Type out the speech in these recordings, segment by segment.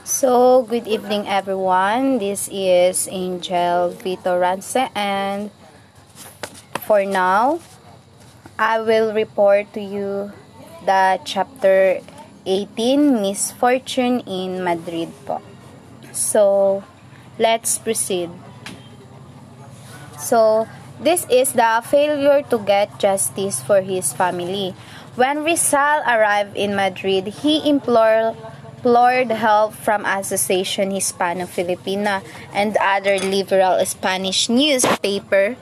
So, good evening everyone. This is Angel Vitorance, and for now, I will report to you the chapter 18, Misfortune in Madrid po. So, let's proceed. So, this is the failure to get justice for his family. When Rizal arrived in Madrid, he implored help from Association Hispano-Filipina and other liberal Spanish newspaper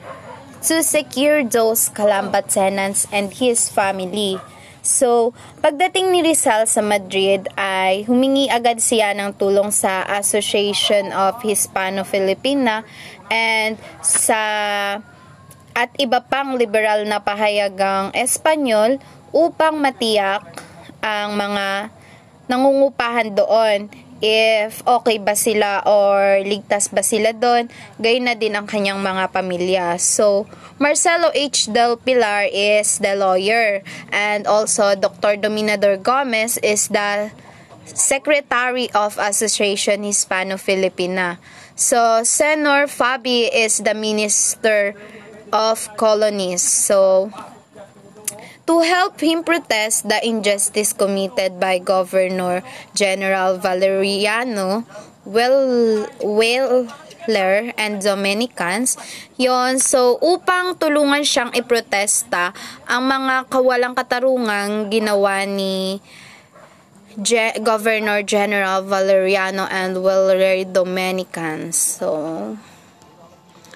to secure those Calamba tenants and his family. So, pagdating ni Rizal sa Madrid ay humingi agad siya ng tulong sa Association of Hispano-Filipina and at iba pang liberal na pahayagang Espanyol upang matiyak ang mga nangungupahan doon if okay ba sila or ligtas ba sila doon, gayon na din ang kanyang mga pamilya. So, Marcelo H. Del Pilar is the lawyer, and also Dr. Dominador Gomez is the Secretary of Association Hispano-Filipina. So, Senor Fabi is the Minister of Colonies. So, to help him protest the injustice committed by Governor General Valeriano Weyler and Dominicans, so upang tulungan siyang iprotesta ang mga kawalang katarungang ginawa ni Governor General Valeriano and Weyler Dominicans.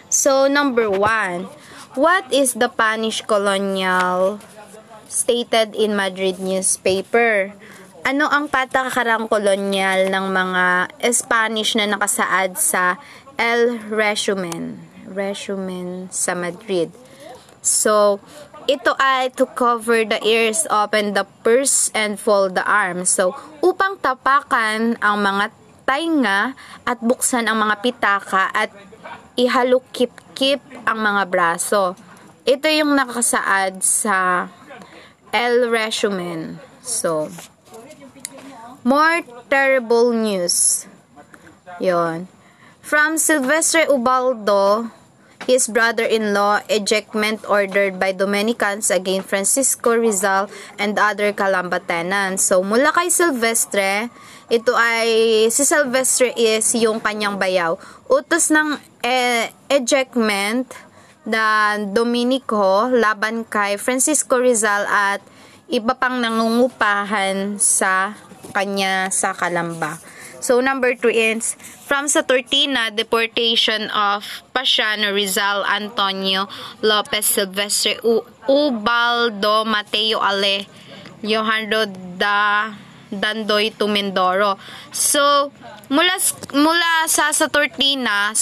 So number 1. What is the Spanish colonial stated in Madrid newspaper? Ano ang patakarang kolonyal ng mga Spanish na nakasaad sa El Resumen sa Madrid? So, ito ay to cover the ears, open the purse, and fold the arms. So, upang tapakan ang mga tainga at buksan ang mga pitaka at ihalukip-kip ang mga braso. Ito yung nakasaad sa El Resumen. So, more terrible news. Yon. From Silvestre Ubaldo, his brother-in-law, ejectment ordered by Dominicans against Francisco Rizal and other Calamba tenants. So, mula kay Silvestre, si Silvestre is yung kanyang bayaw. Utos ng ejectment na Dominico laban kay Francisco Rizal at iba pang nangungupahan sa kanya sa Calamba. So, number 2 is, from Saturtina, deportation of Pasiano Rizal Antonio Lopez Silvestre Ubaldo Mateo Ale Leonardo Dandoy to Mindoro. So, mula sa Saturnina,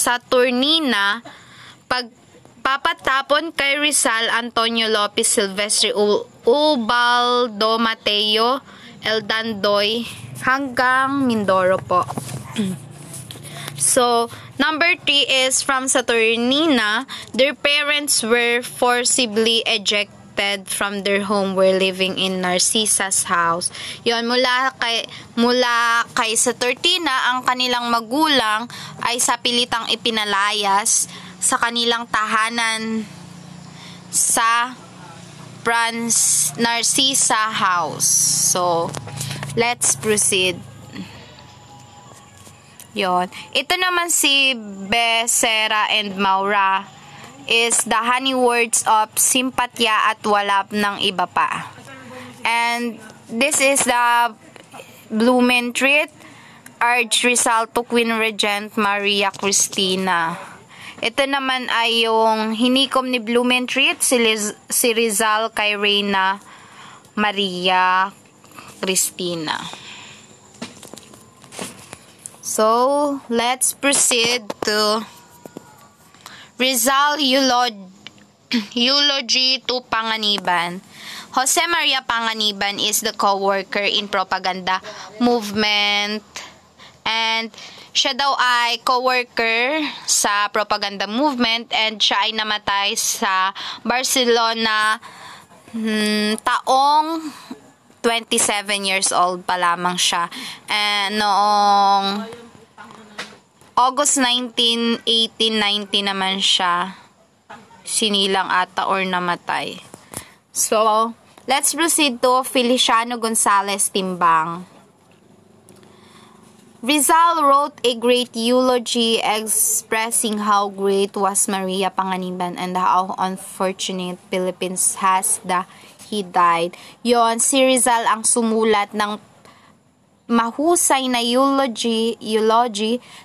pagpapatapon kay Rizal Antonio Lopez Silvestre Ubaldo Mateo El Dandoy hanggang Mindoro po. So, number 3 is from Saturnina, their parents were forcibly ejected from their home, were living in Narcisa's house. Yon, mula kay Saturnina, ang kanilang magulang ay sa pilitang ipinalayas sa kanilang tahanan sa Narcisa house. So, let's proceed. Yon. Ito naman si Becerra and Maura is the honey words of simpatya at walap ng iba pa. And this is the Blumentritt Arch Rizal to Queen Regent Maria Cristina. Ito naman ay yung hinikom ni Blumentritt si Rizal kay Reina Maria Cristina. So, let's proceed to Rizal eulogy to Panganiban. Jose Maria Panganiban is the co-worker in propaganda movement, and siya daw ay co-worker sa propaganda movement, and siya ay namatay sa Barcelona taong 27 years old pa lamang siya. And noong August 19, 1890 naman siya sinilang ata or namatay. So, let's proceed to Feliciano Gonzalez Timbang. Rizal wrote a great eulogy expressing how great was Maria Panganiban and how unfortunate Philippines has that he died. Yon, si Rizal ang sumulat ng mahusay na eulogy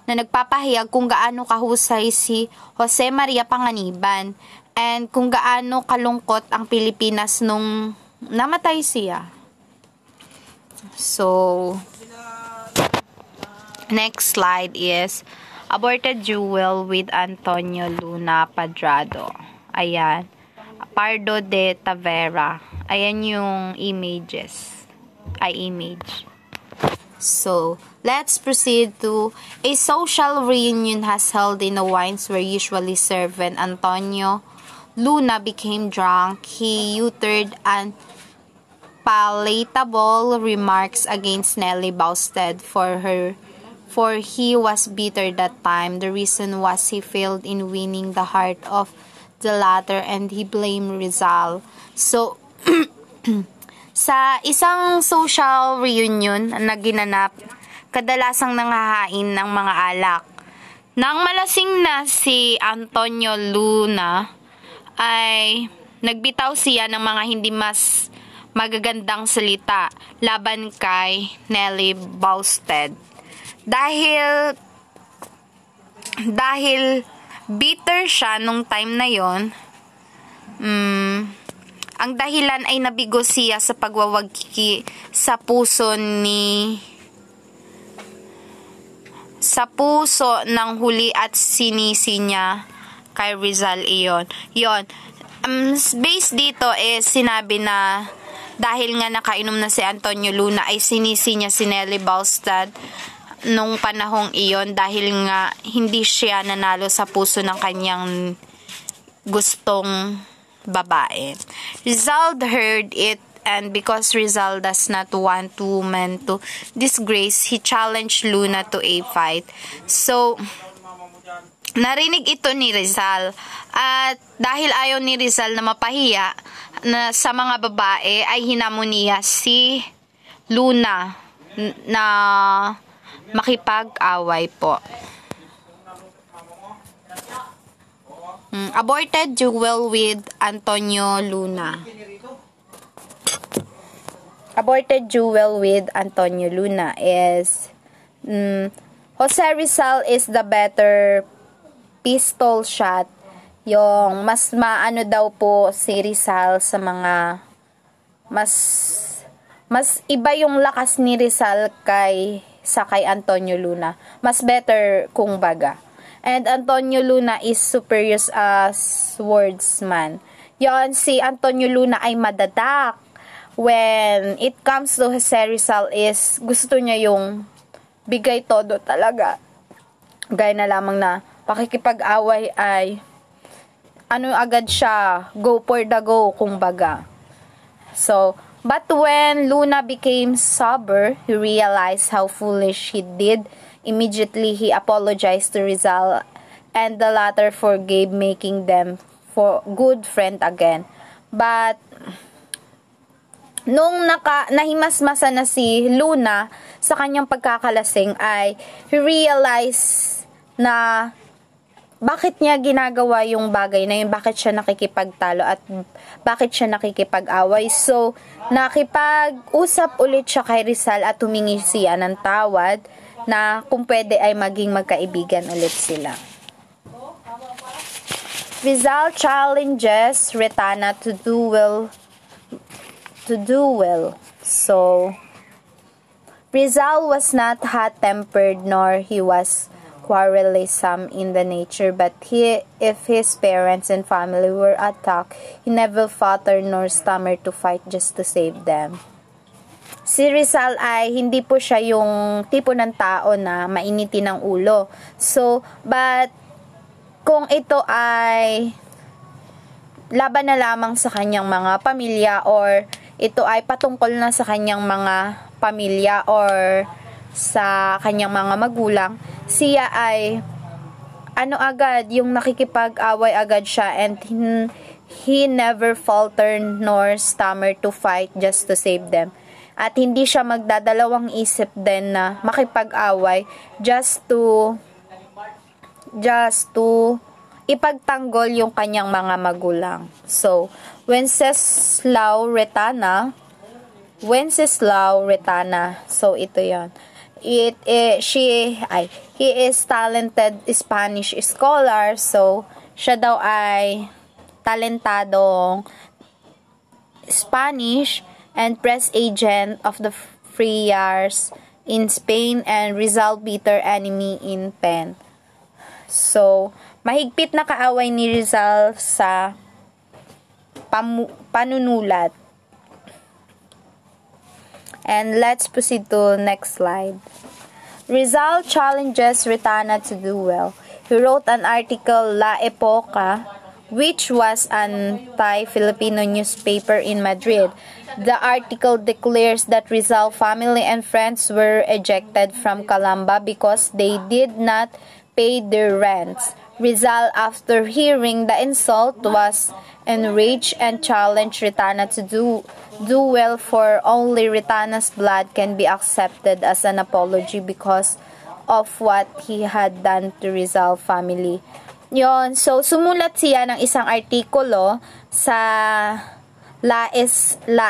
na nagpapahayag kung gaano kahusay si Jose Maria Panganiban and kung gaano kalungkot ang Pilipinas nung namatay siya. So, next slide is Aborted Jewel with Antonio Luna Padrado. Ayan. Pardo de Tavera. Ayan yung images. Image. So, let's proceed to a social reunion has held in the wines where usually served when Antonio Luna became drunk. He uttered unpalatable remarks against Nelly Bousted for he was bitter that time. The reason was he failed in winning the heart of the latter and he blamed Rizal. So, sa isang social reunion na ginanap, kadalasang nanghahain ng mga alak. Nang malasing na si Antonio Luna, ay nagbitaw siya ng mga hindi mas magagandang salita laban kay Nelly Bousted. Dahil bitter siya nung time na yon, ang dahilan ay nabigo siya sa pagwawagi sa puso ng huli at sinisi niya kay Rizal iyon. Based dito is sinabi na dahil nga nakainom na si Antonio Luna ay sinisi niya si Nelly Bousted nung panahong iyon dahil nga hindi siya nanalo sa puso ng kanyang gustong babae. Rizal heard it and because Rizal does not want women to disgrace, he challenged Luna to a fight. So, narinig ito ni Rizal at dahil ayaw ni Rizal na mapahiya na sa mga babae ay hinamon niya si Luna na makipag-away po. Aborted Jewel with Antonio Luna. Aborted Jewel with Antonio Luna is Jose Rizal is the better pistol shot. Yung mas maano daw po si Rizal sa mga mas iba yung lakas ni Rizal kay Antonio Luna. Mas better kung baga. And Antonio Luna is superior as swordsman. Yon, si Antonio Luna ay madadak. When it comes to Jose Rizal is gusto niya yung bigay todo talaga. Gaya na lamang na pakikipag-away ay agad siya, go for the go, kumbaga. So, but when Luna became sober, he realized how foolish he did. Immediately, he apologized to Rizal and the latter forgave, making them for good friend again. But, nung nahimasmasa na si Luna sa kanyang pagkakalasing ay he realized na bakit niya ginagawa yung bagay na yun, bakit siya nakikipagtalo at bakit siya nakikipag-away. So, nakipag-usap ulit siya kay Rizal at humingi siya ng tawad na kung pwede ay maging magkaibigan ulit sila. Rizal challenges Retana to duel. So, Rizal was not hot-tempered nor he was quarrelsome in the nature, but if his parents and family were attacked, he never faltered nor stammered to fight just to save them. Si Rizal ay hindi po siya yung tipo ng tao na mainitin ng ulo. So, but kung ito ay laban na lamang sa kanyang mga pamilya or ito ay patungkol na sa kanyang mga pamilya or sa kanyang mga magulang, siya ay agad, yung nakikipag-away agad siya, and he never faltered nor stammer to fight just to save them. At hindi siya magdadalawang isip din na makipag-away just to ipagtanggol yung kanyang mga magulang. So, Wenceslao Retana, so ito yon. He is talented Spanish scholar, so siya daw ay talentadong Spanish and press agent of the Friars in Spain and Rizal bitter enemy in Pen. So, mahigpit na kaaway ni Rizal sa panunulat. And let's proceed to next slide. Rizal challenges Retana to duel. He wrote an article, La Epoca, which was an anti-Filipino newspaper in Madrid. The article declares that Rizal family and friends were ejected from Calamba because they did not pay their rents. Rizal, after hearing the insult, was enraged and challenged Retana to duel, for only Retana's blood can be accepted as an apology because of what he had done to Rizal family. Yon, so sumulat siya ng isang artikulo sa La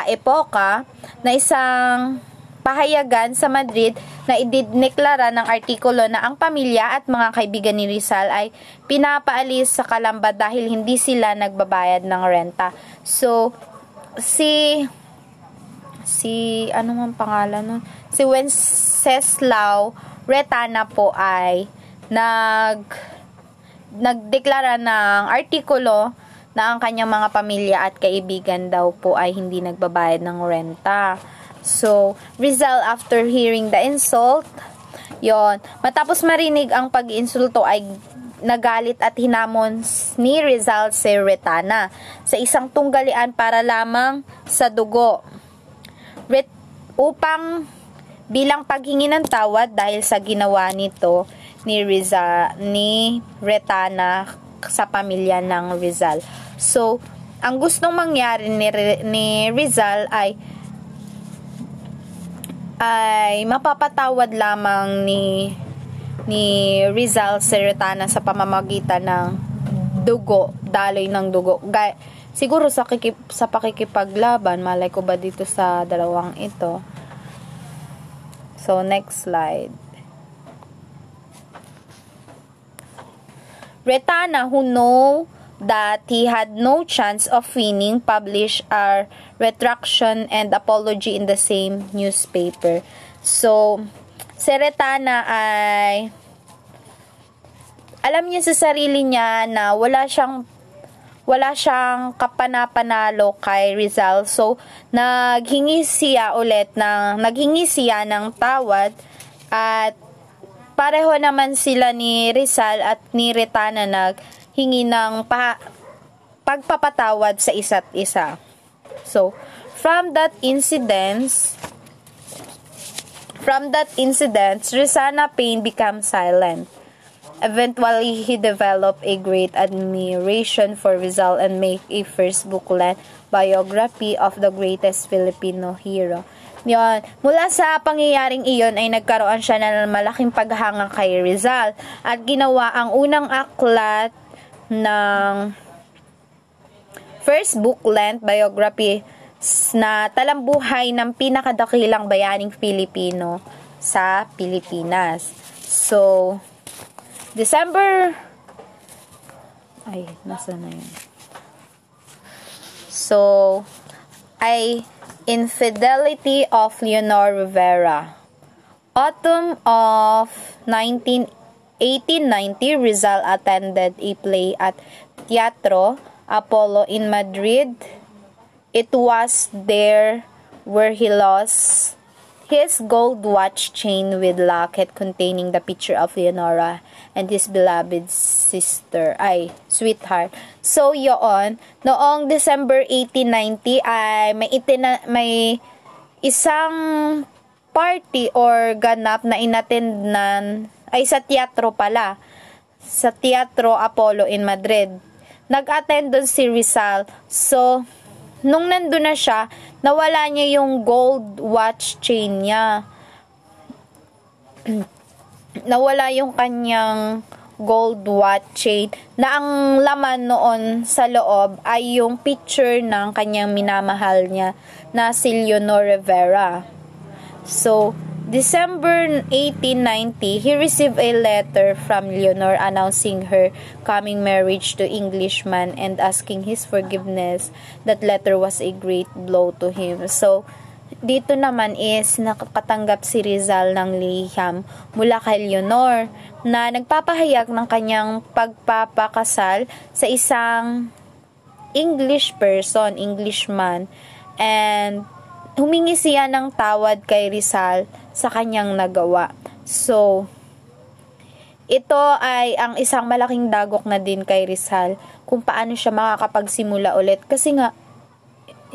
Epoca na isang pahayagan sa Madrid na idineklara ng artikulo na ang pamilya at mga kaibigan ni Rizal ay pinapaalis sa Calamba dahil hindi sila nagbabayad ng renta. So, si ano man pangalan nun? Si Wenceslao Retana po ay nagdeklara ng artikulo na ang kanyang mga pamilya at kaibigan daw po ay hindi nagbabayad ng renta. So, Rizal, after hearing the insult, matapos marinig ang pag-insulto ay nagalit at hinamon ni Rizal si Retana sa isang tunggalian para lamang sa dugo. Upang bilang paghingi ng tawad dahil sa ginawa nito ni Retana sa pamilya ng Rizal. So, ang gustong mangyari ni Rizal ay mapapatawad lamang ni Rizal si Retana sa pamamagitan ng dugo, daloy ng dugo. Siguro sa pakikipaglaban, malay ko ba dito sa dalawang ito. So, next slide. Retana, who know that he had no chance of winning, published a retraction and apology in the same newspaper. So, si Retana ay alam niya sa sarili niya na wala siyang kapanapanalo kay Rizal. So, naghingi siya ng tawad, at pareho naman sila ni Rizal at ni Retana naghingi ng pagpapatawad sa isa't isa. So, from that incident, Rizana Payne became silent. Eventually, he developed a great admiration for Rizal and made a first booklet biography of the greatest Filipino hero. Yon, mula sa pangyayaring iyon ay nagkaroon siya ng malaking paghanga kay Rizal at ginawa ang unang aklat ng first book-length biography na talambuhay ng pinakadakilang bayaning Filipino sa Pilipinas. So, Infidelity of Leonor Rivera. Autumn of 1890, Rizal attended a play at Teatro Apollo in Madrid. It was there where he lost His gold watch chain with locket containing the picture of Leonora and his beloved sweetheart. So, yun, noong December 1890 ay may isang party or ganap na inatendan ay sa teatro pala. Sa Teatro Apollo in Madrid. Nag-attend doon si Rizal. So, nung nandun na siya, nawala niya yung gold watch chain niya. Nawala yung kanyang gold watch chain na ang laman noon sa loob ay yung picture ng kanyang minamahal niya na si Leonor Rivera. So, December 1890, he received a letter from Leonor announcing her coming marriage to Englishman and asking his forgiveness. That letter was a great blow to him. So, dito naman is nakakatanggap si Rizal ng liham mula kay Leonor na nagpapahayag ng kanyang pagpapakasal sa isang Englishman, and humingi siya ng tawad kay Rizal sa kanyang nagawa. So, ito ay ang isang malaking dagok na din kay Rizal kung paano siya makakapagsimula ulit. Kasi nga,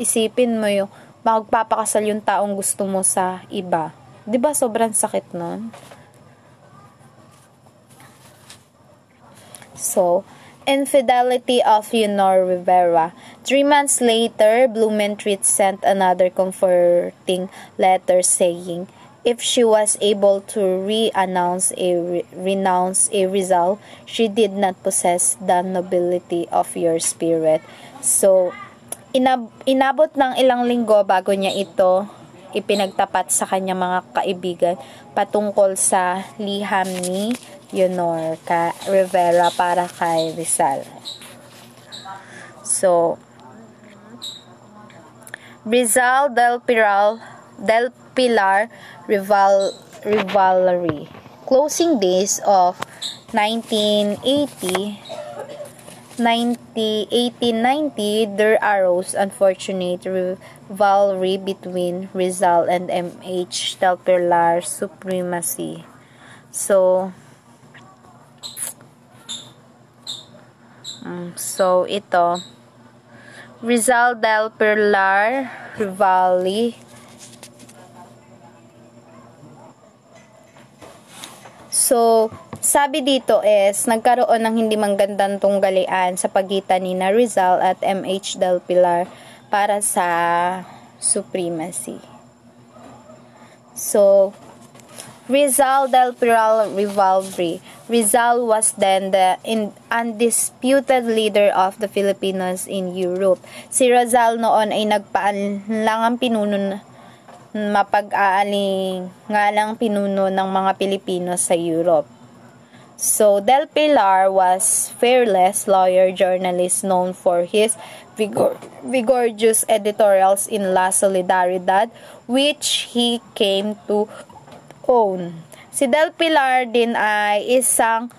isipin mo yung magpapakasal yung taong gusto mo sa iba. 'Di ba sobrang sakit nun? So, infidelity of Leonor Rivera. 3 months later, Blumentritt sent another comforting letter saying, if she was able to renounce a Rizal, she did not possess the nobility of your spirit. So, inabot ng ilang linggo bago niya ito ipinagtapat sa kanyang mga kaibigan patungkol sa liham ni Leonor Rivera para kay Rizal. So, Rizal del Pilar Rivalry. Closing days of 1890, there arose unfortunate rivalry between Rizal and M.H. del Pilar supremacy. So ito, Rizal del Pilar rivalry. So, sabi dito is, nagkaroon ng hindi magandang tunggalian sa pagitan ni Rizal at M.H. del Pilar para sa supremacy. So, Rizal del Pilar rivalry. Rizal was then the undisputed leader of the Filipinos in Europe. Si Rizal noon ay nagpaalangang pinuno mapag-aalingalang pinuno ng mga Pilipino sa Europe. So, Del Pilar was fearless lawyer journalist known for his vigorous editorials in La Solidaridad, which he came to own. Si Del Pilar din ay isang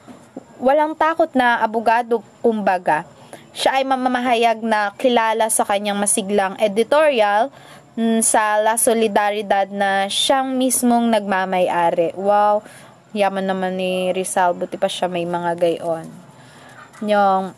walang takot na abogado, kumbaga. Siya ay mamamahayag na kilala sa kanyang masiglang editorial sa La Solidaridad na siyang mismong nagmamay-ari. Wow, yaman naman ni Rizal, buti pa siya may mga gayon. Yung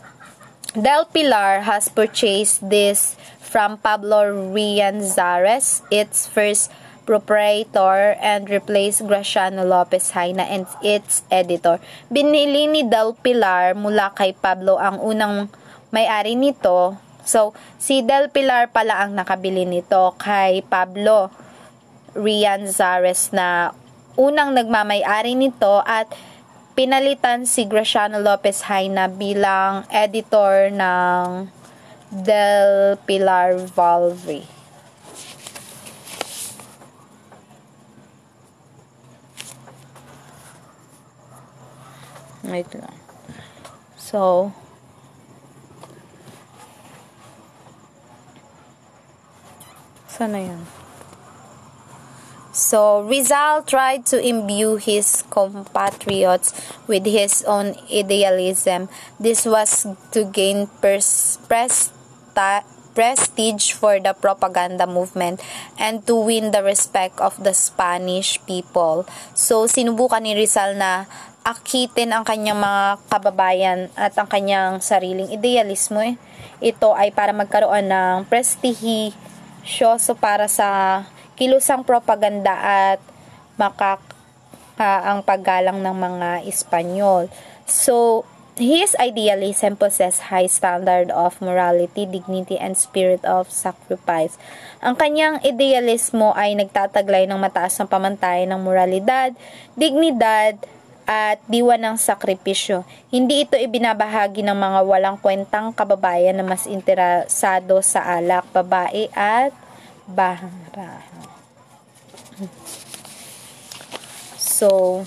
Del Pilar has purchased this from Pablo Rianzares, its first proprietor, and replaced Graciano Lopez Haina and its editor. Binili ni Del Pilar mula kay Pablo ang unang may-ari nito. So, si Del Pilar pala ang nakabili nito kay Pablo Rianzares na unang nagmamay-ari nito, at pinalitan si Graciano Lopez Haina bilang editor ng Del Pilar Rivalry. Wait lang. So, sana yun? So, Rizal tried to imbue his compatriots with his own idealism. This was to gain prestige for the propaganda movement and to win the respect of the Spanish people. So, sinubukan ni Rizal na akitin ang kanyang mga kababayan at ang kanyang sariling idealismo. Ito ay para magkaroon ng prestigyoso para sa kilusang propaganda at ang paggalang ng mga Espanyol. So, his idealism possessed high standard of morality, dignity, and spirit of sacrifice. Ang kanyang idealismo ay nagtataglay ng mataas na pamantayan ng moralidad, dignidad, at diwa ng sakripisyo. Hindi ito ibinabahagi ng mga walang kwentang kababayan na mas interesado sa alak, babae, at bahara. So,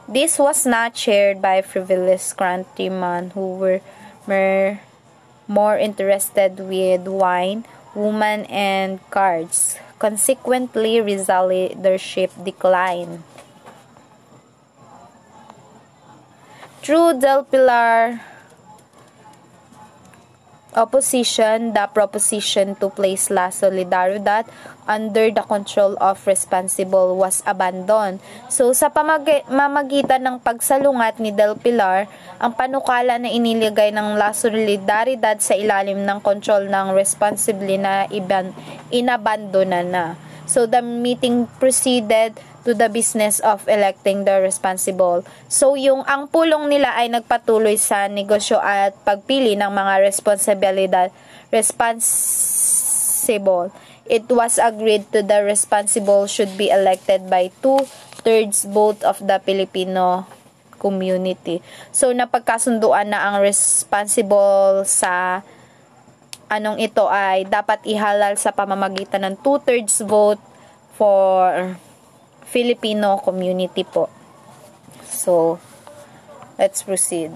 this was not shared by frivolous countrymen who were more interested with wine, women, and cards. Consequently, Rizal leadership declined. Through Del Pilar opposition, the proposition to place La Solidaridad under the control of responsible was abandoned. So, sa pamamagitan ng pagsalungat ni Del Pilar, ang panukala na iniligay ng La Solidaridad sa ilalim ng control ng responsibly na inabandona na. So, the meeting proceeded to the business of electing the responsible. So, ang pulong nila ay nagpatuloy sa negosyo at pagpili ng mga responsible. It was agreed to the responsible should be elected by 2/3 vote of the Filipino community. So, napagkasunduan na ang responsible sa ito ay dapat ihalal sa pamamagitan ng 2/3 vote for Filipino community po. So, let's proceed.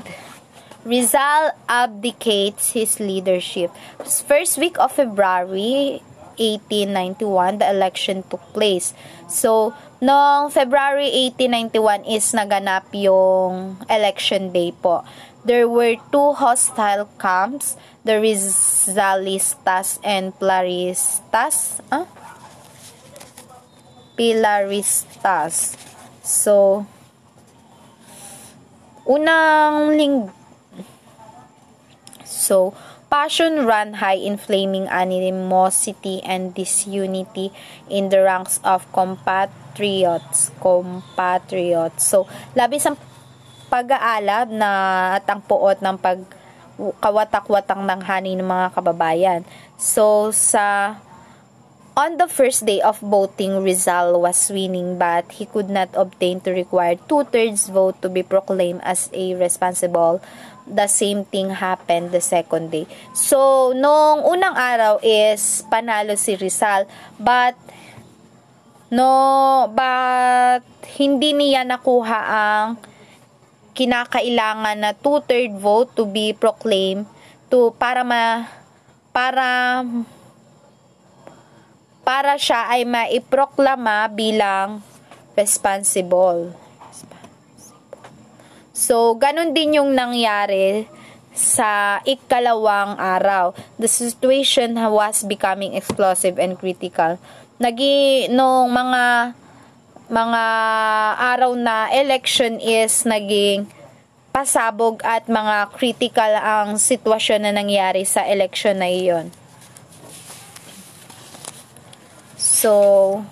Rizal abdicates his leadership. First week of February 1891, the election took place. So, noong February 1891 is naganap yung election day po. There were two hostile camps, the Rizalistas and Pilaristas. So, passion ran high, inflaming animosity and disunity in the ranks of compatriots. So, labis ang pag-aalab na at ang puot ng pagkawatak-watang ng hani ng mga kababayan. So, on the first day of voting, Rizal was winning, but he could not obtain to require 2/3 vote to be proclaimed as a responsible. The same thing happened the second day. So, nung unang araw is panalo si Rizal, but hindi niya nakuha ang kinakailangan na 2/3 vote to be proclaimed para siya ay maiproklama bilang responsible. So, ganun din yung nangyari sa ikalawang araw. The situation was becoming explosive and critical. Nung mga araw na election is naging pasabog at mga critical ang sitwasyon na nangyari sa election na iyon. So,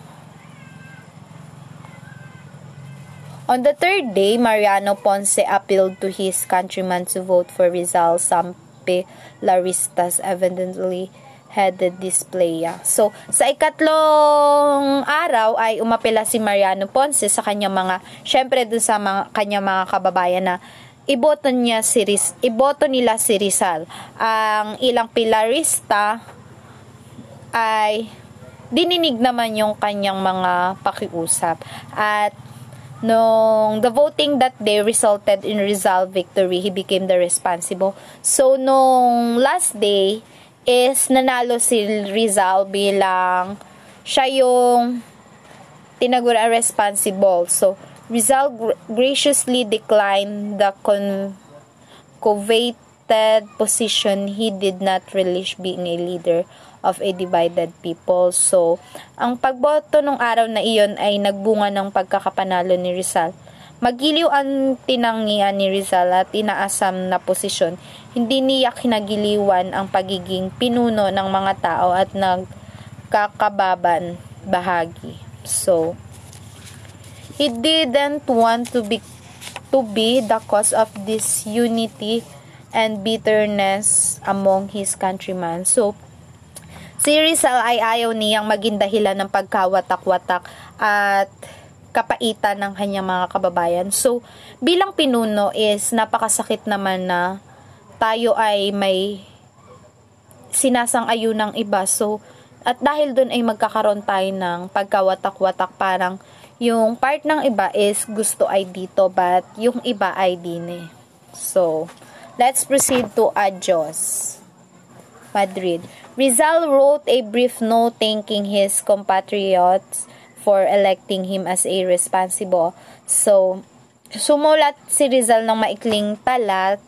on the third day, Mariano Ponce appealed to his countrymen to vote for Rizal. Some Pilaristas evidently headed this play. So, sa ikatlong araw ay umapela si Mariano Ponce sa kanyang syempre dun sa kanyang mga kababayan na iboto nila si Rizal. Ang ilang Pilarista ay dininig naman yung kanyang mga pakiusap. At the voting that day resulted in Rizal victory. He became the responsible. So, nung last day is nanalo si Rizal bilang siya yung tinagura responsible. So, Rizal graciously declined the elected position, he did not relish being a leader of a divided people. So, ang pagboto nung araw na iyon ay nagbunga ng pagkakapanalo ni Rizal. Magiliw ang tinangian ni Rizal at inaasam na posisyon. Hindi niya kinagiliwan ang pagiging pinuno ng mga tao at nagkakababan bahagi. So, he didn't want to be the cause of disunity and bitterness among his countrymen. So, si Rizal ay ayaw niyang maging dahilan ng pagkawatak-watak at kapaitan ng kanyang mga kababayan. So, bilang pinuno is napakasakit naman na tayo ay may sinasang-ayon ng iba. So, at dahil doon ay magkakaroon tayo ng pagkawatak-watak, parang yung part ng iba is gusto ay dito but yung iba ay din eh. So, let's proceed to Adios, Madrid. Rizal wrote a brief note thanking his compatriots for electing him as a responsible. So, sumulat si Rizal ng maikling talat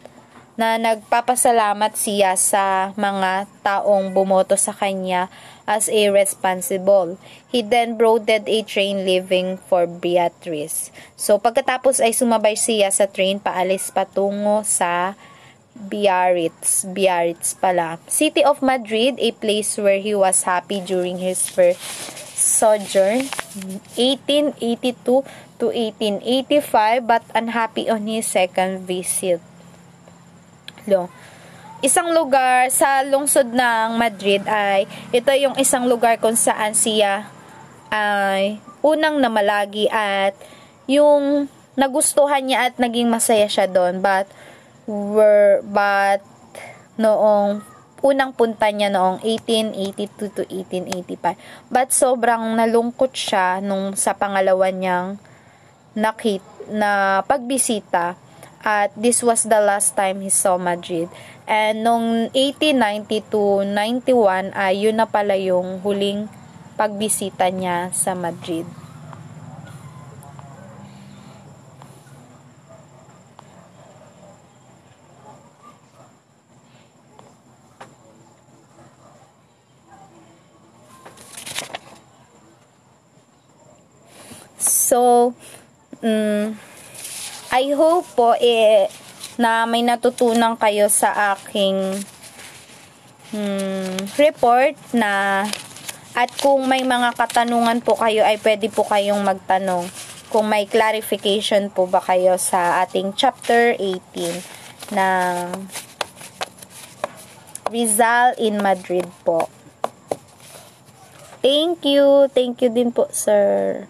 na nagpapasalamat siya sa mga taong bumoto sa kanya as a responsible. He then boarded a train leaving for Beatriz. So, pagkatapos ay sumabay siya sa train paalis patungo sa Biarritz pala. City of Madrid, a place where he was happy during his first sojourn, 1882 to 1885, but unhappy on his second visit. Isang lugar sa lungsod ng Madrid ay ito yung isang lugar kung saan siya ay unang namalagi at yung nagustuhan niya at naging masaya siya doon, but noong unang punta niya noong 1882 to 1885, but sobrang nalungkot siya nung sa pangalawa niyang na pagbisita. At this was the last time he saw Madrid. And noong 1890-91 ay yun na pala yung huling pagbisita niya sa Madrid. So, I hope po na may natutunan kayo sa aking report na, at kung may mga katanungan po kayo ay pwede po kayong magtanong. Kung may clarification po ba kayo sa ating chapter 18 ng Rizal in Madrid po. Thank you. Thank you din po, sir.